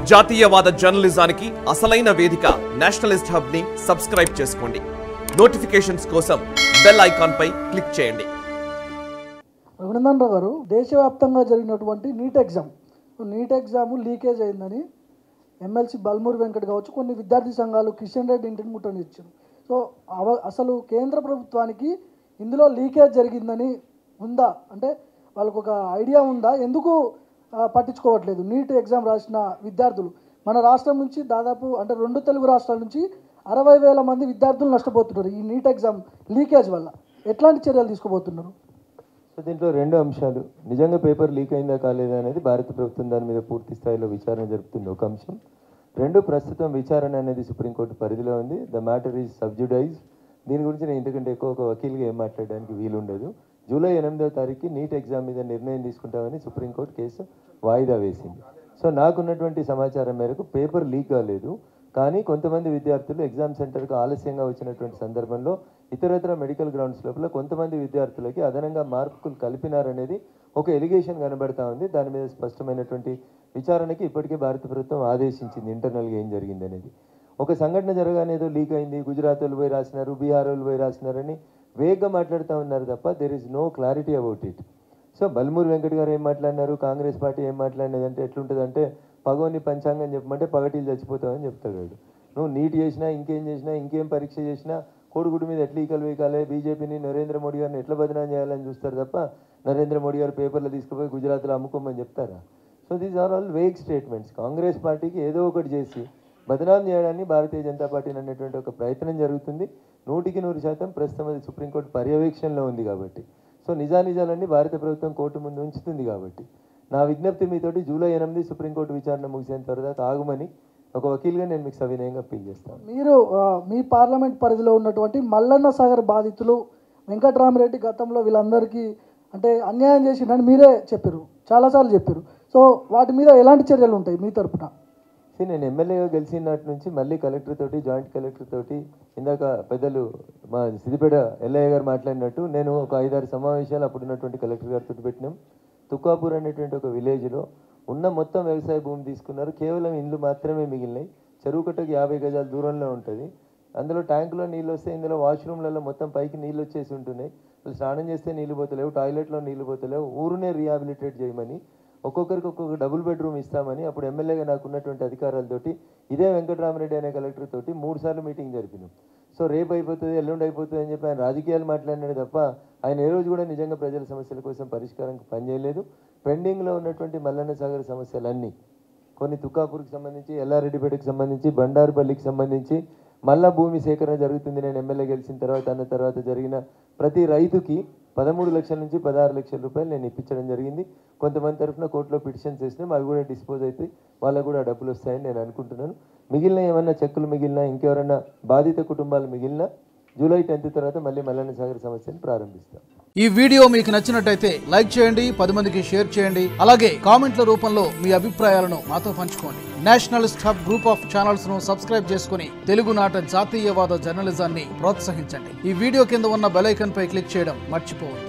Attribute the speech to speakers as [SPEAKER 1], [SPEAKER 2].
[SPEAKER 1] జాతీయవాద జర్నలిజానికి అసలైన వేదిక నేషనలిస్ట్ హబ్ ని సబ్స్క్రైబ్ చేసుకోండి. నోటిఫికేషన్స్ కోసం బెల్ ఐకాన్ పై క్లిక్ చేయండి.
[SPEAKER 2] రఘునందన్ రావు గారు, దేశవ్యాప్తంగా జరిగినటువంటి నీట్ ఎగ్జామ్ లీకేజ్ అయిందని ఎమ్మెల్సీ బల్మూరి వెంకట్ కావచ్చు, కొన్ని విద్యార్థి సంఘాలు కిషన్ రెడ్డి ఇంటిని ముట్టనిచ్చారు. సో అసలు కేంద్ర ప్రభుత్వానికి ఇందులో లీకేజ్ జరిగిందని ఉందా, అంటే వాళ్ళకు ఒక ఐడియా ఉందా? ఎందుకు పట్టించుకోవట్లేదు? నీట్ ఎగ్జామ్ రాసిన విద్యార్థులు మన రాష్ట్రం నుంచి దాదాపు అంటే 2 తెలుగు రాష్ట్రాల నుంచి 60,000 మంది విద్యార్థులు నష్టపోతున్నారు ఈ నీట్ ఎగ్జామ్ లీకేజ్ వల్ల. ఎట్లాంటి చర్యలు తీసుకోబోతున్నారు?
[SPEAKER 3] సో దీంట్లో 2 అంశాలు. నిజంగా పేపర్ లీక్ అయిందా కాలేదా అనేది భారత ప్రభుత్వం దాని మీద పూర్తి స్థాయిలో విచారణ జరుపుతుంది, ఒక అంశం. 2, ప్రస్తుతం విచారణ అనేది సుప్రీంకోర్టు పరిధిలో ఉంది. The matter is sub judice. దీని గురించి నేను ఇంతకంటే ఎక్కువ ఒక వకీల్గా ఏం మాట్లాడడానికి వీలుండదు. జూలై 8వ తారీఖు నీట్ ఎగ్జామ్ మీద నిర్ణయం తీసుకుంటామని సుప్రీంకోర్టు కేసు వాయిదా వేసింది. సో నాకున్నటువంటి సమాచారం మేరకు పేపర్ లీక్ కాలేదు, కానీ కొంతమంది విద్యార్థులు ఎగ్జామ్ సెంటర్కు ఆలస్యంగా వచ్చినటువంటి సందర్భంలో ఇతరత్ర మెడికల్ గ్రౌండ్స్ లోపల కొంతమంది విద్యార్థులకి అదనంగా మార్కులు కలిపినారనేది ఒక ఎలిగేషన్ కనబడతా ఉంది. దాని మీద స్పష్టమైనటువంటి విచారణకి ఇప్పటికే భారత ప్రభుత్వం ఆదేశించింది ఇంటర్నల్గా ఏం జరిగింది అనేది. ఒక సంఘటన జరగానే ఏదో లీక్ అయింది, గుజరాత్ వాళ్ళు పోయి రాసినారు, బీహార్ వాళ్ళు పోయి రాసినారని వేగంగా మాట్లాడుతూ ఉన్నారు తప్ప there is no clarity about it. So Balmuri Venkat garu ఏం మాట్లాడినారు, కాంగ్రెస్ పార్టీ ఏం మాట్లాడినది అంటే ఎట్లుంటుందంటే పగోని పంచాంగం చెప్పమంటే పగటిలు చచ్చిపోతామని చెప్తాడు. నువ్వు నీట్ చేసినా ఇంకేం చేసినా ఇంకేం పరీక్ష చేసినా కోడిగుడ్డు మీద ఎట్లా ఈకలు వేయకాలి, బీజేపీని నరేంద్ర మోడీ గారిని ఎట్లా బదనాం చేయాలని చూస్తారు తప్ప నరేంద్ర మోడీ గారు పేపర్లు తీసుకుపోయి గుజరాత్లో అమ్ముకోమని చెప్తారా? So these are all vague statements. Congress పార్టీకి ఏదో ఒకటి చేసి బదనాం చేయడాన్ని భారతీయ జనతా పార్టీ అనేటువంటి ఒక ప్రయత్నం జరుగుతుంది. 100% ప్రస్తుతం అది సుప్రీంకోర్టు పర్యవేక్షణలో ఉంది కాబట్టి, సో నిజానిజాలన్నీ భారత ప్రభుత్వం కోర్టు ముందు ఉంచుతుంది కాబట్టి నా విజ్ఞప్తి మీతోటి జూలై 8 సుప్రీంకోర్టు విచారణ ముగిసేంత వరకు ఆగుమని ఒక వకీల్గా నేను మీకు సవినయంగా అప్పీల్ చేస్తాను.
[SPEAKER 2] మీరు మీ పార్లమెంట్ పరిధిలో ఉన్నటువంటి మల్లన్న సాగర్ బాధితులు వెంకట్రామరెడ్డి గతంలో వీళ్ళందరికీ అంటే అన్యాయం చేసిందని మీరే చెప్పారు, చాలాసార్లు చెప్పారు. సో వాటి మీద ఎలాంటి చర్యలు ఉంటాయి మీ తరఫున?
[SPEAKER 3] నేను ఎమ్మెల్యేగా గెలిచిన నాటి నుంచి మళ్ళీ కలెక్టర్ తోటి, జాయింట్ కలెక్టర్ తోటి, ఇందాక పెద్దలు మా సిద్దిపేట ఎల్ఐఏ గారు మాట్లాడినట్టు నేను ఒక 5-6 సమావేశాలు అప్పుడున్నటువంటి కలెక్టర్ గారితో పెట్టినాం. తుక్కాపూర్ అనేటువంటి ఒక విలేజ్లో ఉన్న మొత్తం వ్యవసాయ భూమి తీసుకున్నారు, కేవలం ఇండ్లు మాత్రమే మిగిలినాయి. చెరువు కట్టకు 50 గజాల దూరంలో ఉంటుంది. అందులో ట్యాంకులో నీళ్ళు వస్తే ఇందులో వాష్రూమ్లలో మొత్తం పైకి నీళ్ళు వచ్చేసి ఉంటున్నాయి. వాళ్ళు స్నానం చేస్తే నీళ్ళు పోతలేవు, టాయిలెట్లో నీళ్ళు పోతలేవు. ఊరునే రీహాబిలిటేట్ చేయమని, ఒక్కొక్కరికి ఒక్కొక్క డబుల్ బెడ్రూమ్ ఇస్తామని అప్పుడు ఎమ్మెల్యేగా నాకు ఉన్నటువంటి అధికారాలతోటి ఇదే వెంకటరామరెడ్డి అనే కలెక్టర్ తోటి 3 సార్లు మీటింగ్ జరిపినాం. సో రేపు అయిపోతుంది, ఎల్లుండి అయిపోతుంది అని చెప్పి ఆయన రాజకీయాలు మాట్లాడినాడు తప్ప ఆయన ఏ రోజు కూడా నిజంగా ప్రజల సమస్యల కోసం పరిష్కారానికి పనిచేయలేదు. పెండింగ్లో ఉన్నటువంటి మల్లన్న సాగర్ సమస్యలన్నీ, కొన్ని తుక్కాపూర్కి సంబంధించి, ఎల్లారెడ్డిపేటకి సంబంధించి, బండారుపల్లికి సంబంధించి మళ్ళా భూమి సేకరణ జరుగుతుంది. నేను ఎమ్మెల్యే గెలిచిన తర్వాత జరిగిన ప్రతి రైతుకి 13 లక్షల నుంచి 16 లక్షల రూపాయలు నేను ఇప్పించడం జరిగింది. కొంతమంది తరఫున కోర్టులో పిటిషన్స్ వేసినాం, అవి కూడా డిస్పోజ్ అవుతాయి, వాళ్ళకు కూడా డబ్బులు వస్తాయని నేను అనుకుంటున్నాను. మిగిలిన ఏమన్నా చెక్కులు మిగిలినా, ఇంకెవరన్నా బాధిత కుటుంబాలు మిగిలినా జూలై 10 తర్వాత మళ్ళీ మల్లన్న సాగర్ సమస్యను ప్రారంభిస్తాం.
[SPEAKER 4] ఈ వీడియో మీకు నచ్చినట్టయితే లైక్ చేయండి, 10 మందికి షేర్ చేయండి. అలాగే కామెంట్ల రూపంలో మీ అభిప్రాయాలను మాతో పంచుకోండి. Nationalist hub group of channels ను సబ్స్క్రైబ్ చేసుకుని తెలుగునాట జాతీయవాద జర్నలిజాన్ని ప్రోత్సహించండి. ఈ వీడియో కింద ఉన్న బెల్ ఐకాన్ పై క్లిక్ చేయడం మర్చిపోవద్దు.